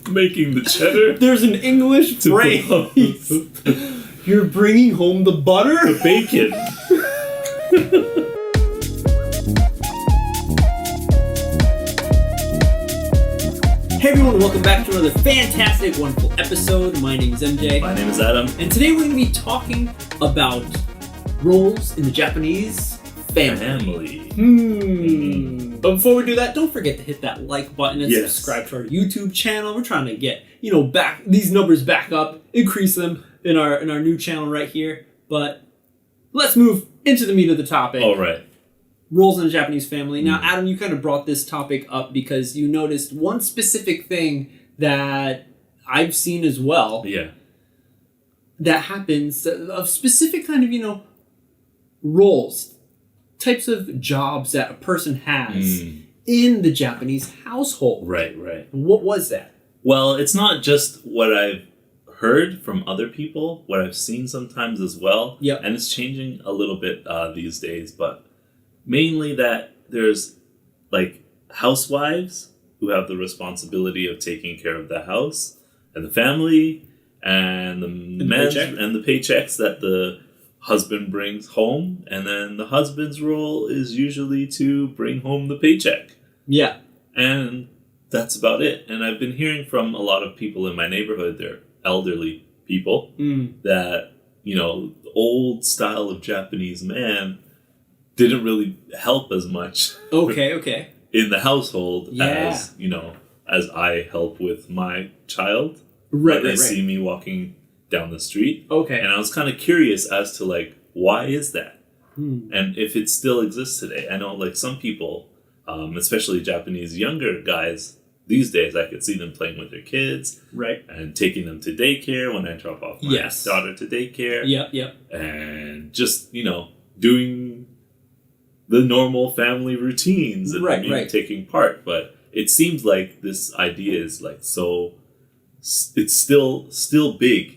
Making the cheddar. There's an English phrase. You're bringing home the butter? The bacon. Hey everyone, welcome back to another fantastic, wonderful episode. My name is MJ. My name is Adam. And today we're going to be talking about roles in the Japanese family. But before we do that, don't forget to hit that like button and subscribe to our YouTube channel. We're trying to get, back these numbers back up, increase them in our new channel right here. But let's move into the meat of the topic. All right. Roles in a Japanese family. Now, Adam, you kind of brought this topic up because you noticed one specific thing that I've seen as well. Yeah. That happens, of specific kind of, roles, types of jobs that a person has in the Japanese household. Right. What was that? Well, it's not just what I've heard from other people, what I've seen sometimes as well. Yep. And it's changing a little bit these days, but mainly that there's like housewives who have the responsibility of taking care of the house and the family and the men and the paychecks that the husband brings home, and then the husband's role is usually to bring home the paycheck. Yeah. And that's about it. And I've been hearing from a lot of people in my neighborhood, they're elderly people, that, the old style of Japanese man didn't really help as much. Okay. In the household as, as I help with my child. Right. They see me walking down the street. Okay. And I was kind of curious as to why is that? And if it still exists today. I know some people, especially Japanese younger guys these days, I could see them playing with their kids. Right. And taking them to daycare when I drop off my daughter to daycare. Yep. And just, doing the normal family routines and taking part. But it seems like this idea is it's still big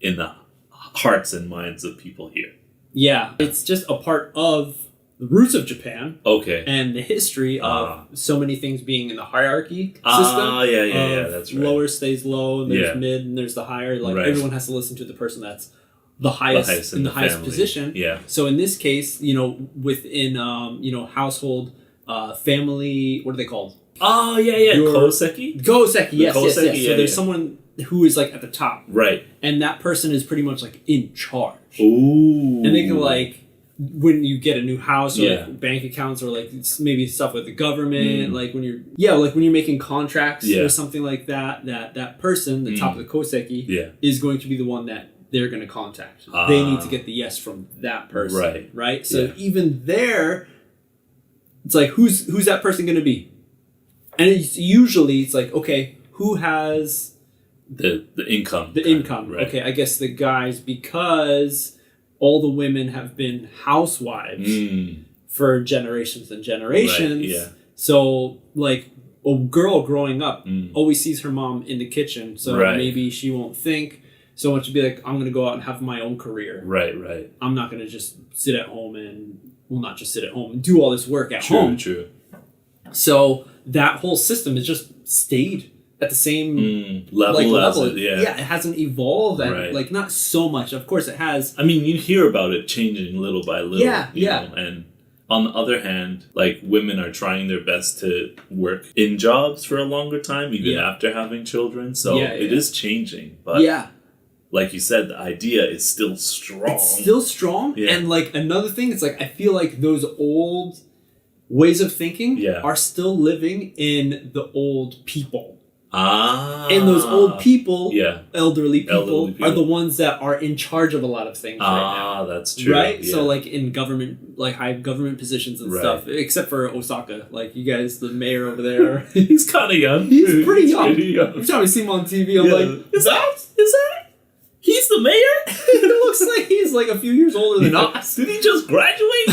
in the hearts and minds of people here. Yeah, it's just a part of the roots of Japan. Okay. And the history of so many things being in the hierarchy system. Yeah, that's right. Lower stays low, and there's mid, and there's the higher. Everyone has to listen to the person that's the highest in the highest family position. Yeah. So in this case, within household, family, what are they called? Oh, yeah. Koseki? Koseki, yes. Yeah, so there's someone who is at the top. Right. And that person is pretty much in charge. Ooh. And they can when you get a new house or bank accounts or maybe stuff with the government, when you're making contracts or something like that person, the top of the Koseki, is going to be the one that they're going to contact. They need to get the yes from that person. Right? So even there, it's who's that person going to be? And it's usually okay, who has the income? The income. Right. Okay, I guess the guys, because all the women have been housewives for generations and generations. Right, yeah. So a girl growing up always sees her mom in the kitchen, so maybe she won't think so much to be I'm going to go out and have my own career. Right. I'm not going to just sit at home not just sit at home and do all this work at home. True. So that whole system has just stayed at the same level. It hasn't evolved and not so much. Of course it has. I mean, you hear about it changing little by little. Yeah. And on the other hand, women are trying their best to work in jobs for a longer time, even after having children. So it is changing. But like you said, the idea is still strong. It's still strong. Yeah. And another thing, it's I feel those old ways of thinking are still living in the old people. And those old people, elderly people, are the ones that are in charge of a lot of things right now. That's true. Right? Yeah. So in government, high government positions and stuff, except for Osaka. You guys, the mayor over there. He's kind of young. He's pretty young. Every time I see him on TV, I'm is that? He's the mayor? He looks like he's a few years older than us. Did he just graduate?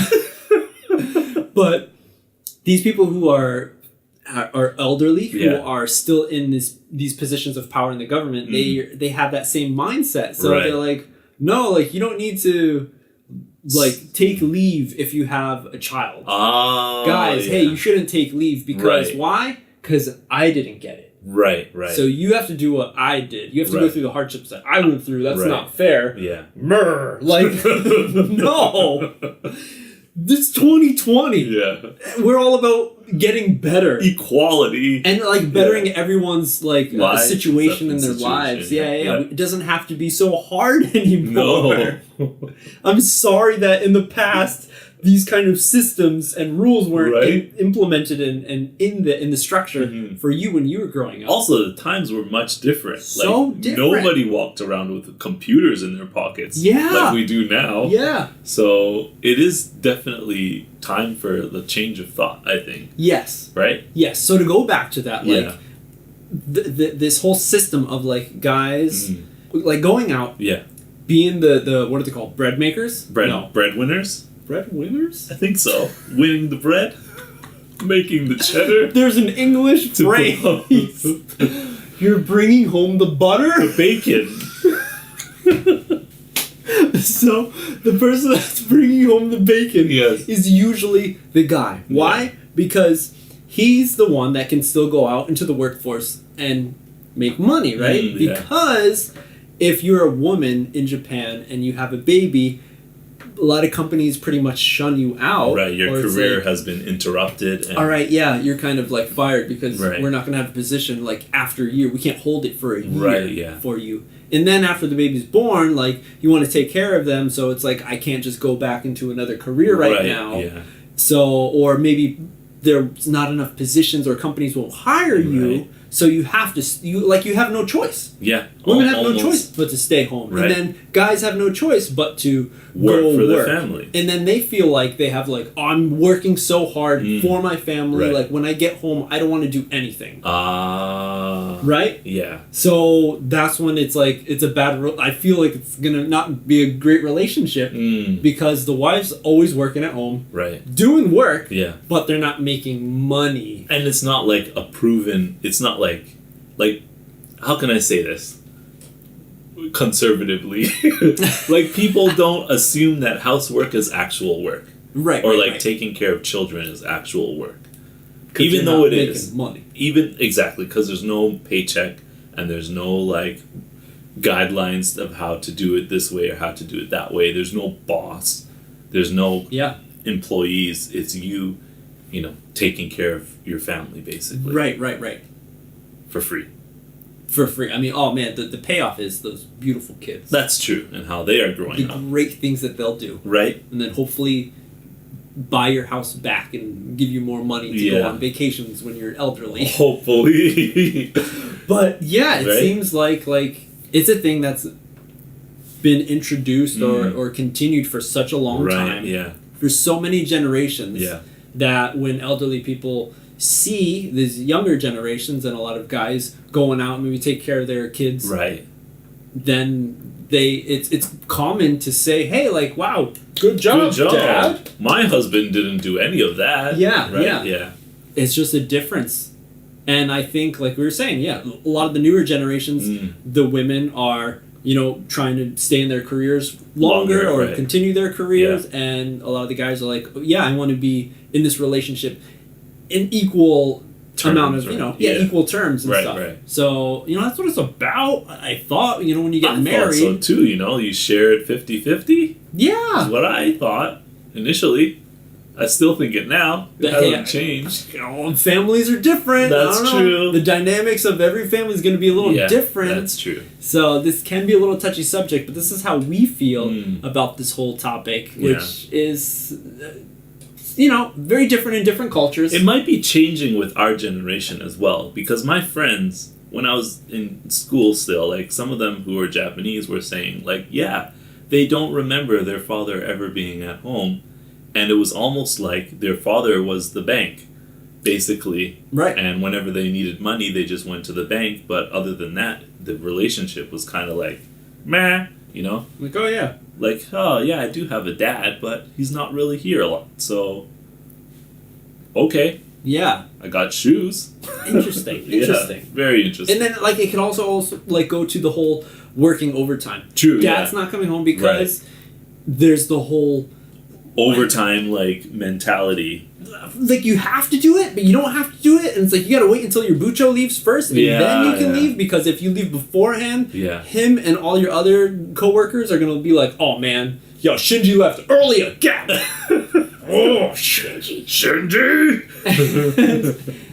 But these people who are elderly, who are still in these positions of power in the government, they have that same mindset. So they're no, you don't need to take leave if you have a child. Guys, hey, you shouldn't take leave because why? Because I didn't get it. Right. So you have to do what I did. You have to go through the hardships that I went through. That's not fair. Yeah. Like, no. This 2020. Yeah. We're all about getting better. Equality. And, like, bettering everyone's, like, situation in their lives. Yeah. It doesn't have to be so hard anymore. No. I'm sorry that in the past, these kind of systems and rules weren't implemented and in the structure for you when you were growing up. Also, the times were much different. So different. Nobody walked around with computers in their pockets like we do now. Yeah. So it is definitely time for the change of thought, I think. Yes. Right? Yes. So to go back to that, like, this whole system of, like, guys, like, going out, being the what are they called? Bread makers? Breadwinners? Breadwinners? I think so. Winning the bread, making the cheddar. There's an English phrase. You're bringing home the butter? The bacon. So, the person that's bringing home the bacon is usually the guy. Why? Because he's the one that can still go out into the workforce and make money, right? Because if you're a woman in Japan and you have a baby, a lot of companies pretty much shun you out. Right, your career has been interrupted. And all right, you're kind of like fired because we're not going to have a position like after a year. We can't hold it for a year for you. And then after the baby's born, like, you want to take care of them, so it's like, I can't just go back into another career right now. Yeah. So, or maybe there's not enough positions or companies won't hire you. So you have to, you have no choice. Yeah. Women have no choice but to stay home. And then guys have no choice but to work for their family. And then they feel like they have like, I'm working so hard for my family. Like, when I get home, I don't want to do anything. Right? Yeah. So that's when it's like, it's a bad, I feel like it's going to not be a great relationship because the wife's always working at home. Doing work. But they're not making money. And it's not like a proven, it's not like how can I say this conservatively? Like, people don't assume that housework is actual work, or taking care of children is actual work, even though it is money. Even exactly, because there's no paycheck and there's no like guidelines of how to do it this way or how to do it that way. There's no boss. There's no employees. It's you taking care of your family, basically. Right. For free. I mean, oh man, the payoff is those beautiful kids. That's true, and how they are growing up. The great things that they'll do. Right. And then hopefully buy your house back and give you more money to go on vacations when you're elderly. Hopefully. But yeah, it seems like it's a thing that's been introduced or continued for such a long time. Yeah. For so many generations. Yeah. That when elderly people see these younger generations and a lot of guys going out and maybe take care of their kids, then it's common to say, hey, like, wow, good job, Dad. My husband didn't do any of that. Yeah. It's just a difference. And I think, like we were saying, a lot of the newer generations, the women are, trying to stay in their careers longer or continue their careers. And a lot of the guys are like, I want to be in this relationship in equal amount of, equal terms and stuff. So, that's what it's about, I thought, when you get married. I thought so too, you share it 50-50. Yeah. Is what I thought initially. I still think it now. It hasn't changed. Families are different. That's true. The dynamics of every family is going to be a little different. That's true. So this can be a little touchy subject, but this is how we feel about this whole topic, which is... very different in different cultures. It might be changing with our generation as well, because my friends, when I was in school still, like, some of them who were Japanese were saying, like, they don't remember their father ever being at home, and it was almost like their father was the bank, basically. Right. And whenever they needed money, they just went to the bank, but other than that, the relationship was kind of like, meh, Like, oh, yeah. Like, oh, yeah, I do have a dad, but he's not really here a lot, so... Okay. Yeah. I got shoes. Interesting. Very interesting. And then, like, it can also like, go to the whole working overtime. True, Dad's not coming home because there's the whole overtime like mentality. Like you have to do it, but you don't have to do it, and it's like you gotta wait until your bucho leaves first, and then you can leave, because if you leave beforehand, him and all your other coworkers are gonna be like, oh man, yo, Shinji left early again. Oh, Shinji.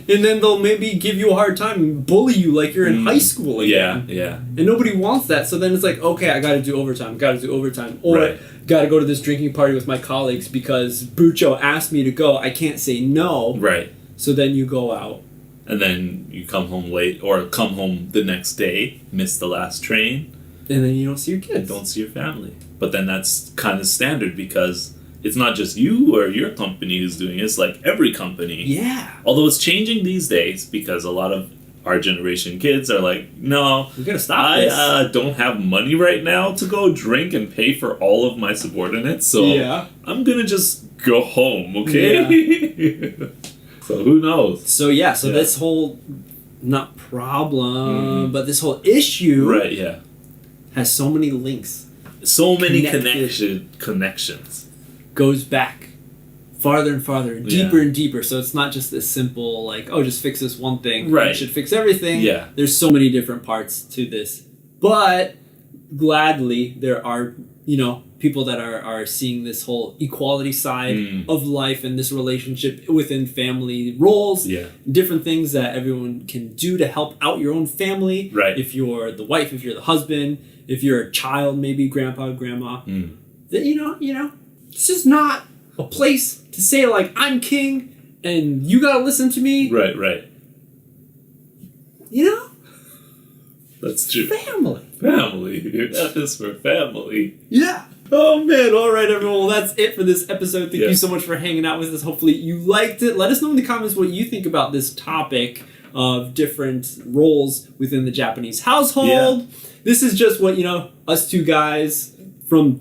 And then they'll maybe give you a hard time and bully you like you're in high school again. Yeah. And nobody wants that. So then it's like, okay, I gotta do overtime. Or gotta go to this drinking party with my colleagues because Bucho asked me to go. I can't say no. Right. So then you go out. And then you come home late, or come home the next day, miss the last train. And then you don't see your kids. Don't see your family. But then that's kind of standard, because it's not just you or your company who's doing it. It's like every company. Yeah. Although it's changing these days, because a lot of our generation kids are like, no, we gotta stop this. I don't have money right now to go drink and pay for all of my subordinates, so I'm gonna just go home, okay? Yeah. So who knows? So this whole, not problem, but this whole issue has so many links. So many connections. Goes back farther and farther, deeper and deeper. So it's not just this simple, like, oh, just fix this one thing. Right. You should fix everything. Yeah. There's so many different parts to this. But gladly, there are, people that are seeing this whole equality side of life and this relationship within family roles. Yeah. Different things that everyone can do to help out your own family. Right. If you're the wife, if you're the husband, if you're a child, maybe grandpa, grandma. That, this is not a place to say, like, I'm king and you gotta listen to me. Right. That's true. Family. That is for family. Yeah. Oh, man. All right, everyone. Well, that's it for this episode. Thank you so much for hanging out with us. Hopefully you liked it. Let us know in the comments what you think about this topic of different roles within the Japanese household. Yeah. This is just what, us two guys from...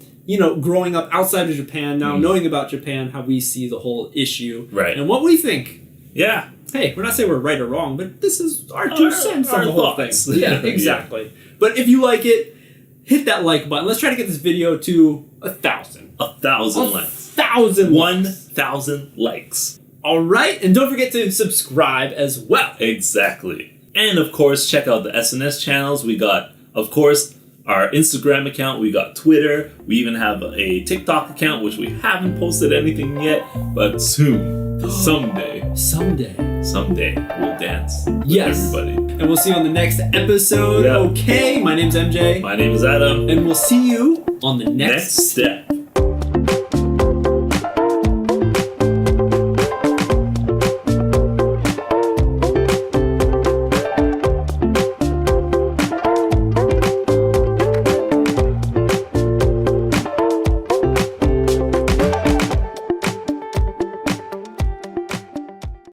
growing up outside of Japan, now knowing about Japan, how we see the whole issue. Right. And what we think. Yeah. Hey, we're not saying we're right or wrong, but this is our 2 cents on the whole thing. Yeah, exactly. But if you like it, hit that like button. Let's try to get this video to 1,000. 1,000 likes. 1,000 1,000 likes. All right. And don't forget to subscribe as well. Exactly. And, of course, check out the SNS channels. We got, of course... our Instagram account, we got Twitter, we even have a TikTok account, which we haven't posted anything yet, but soon, someday, we'll dance with everybody. And we'll see you on the next episode. Okay, my name's MJ. My name is Adam. And we'll see you on the next step.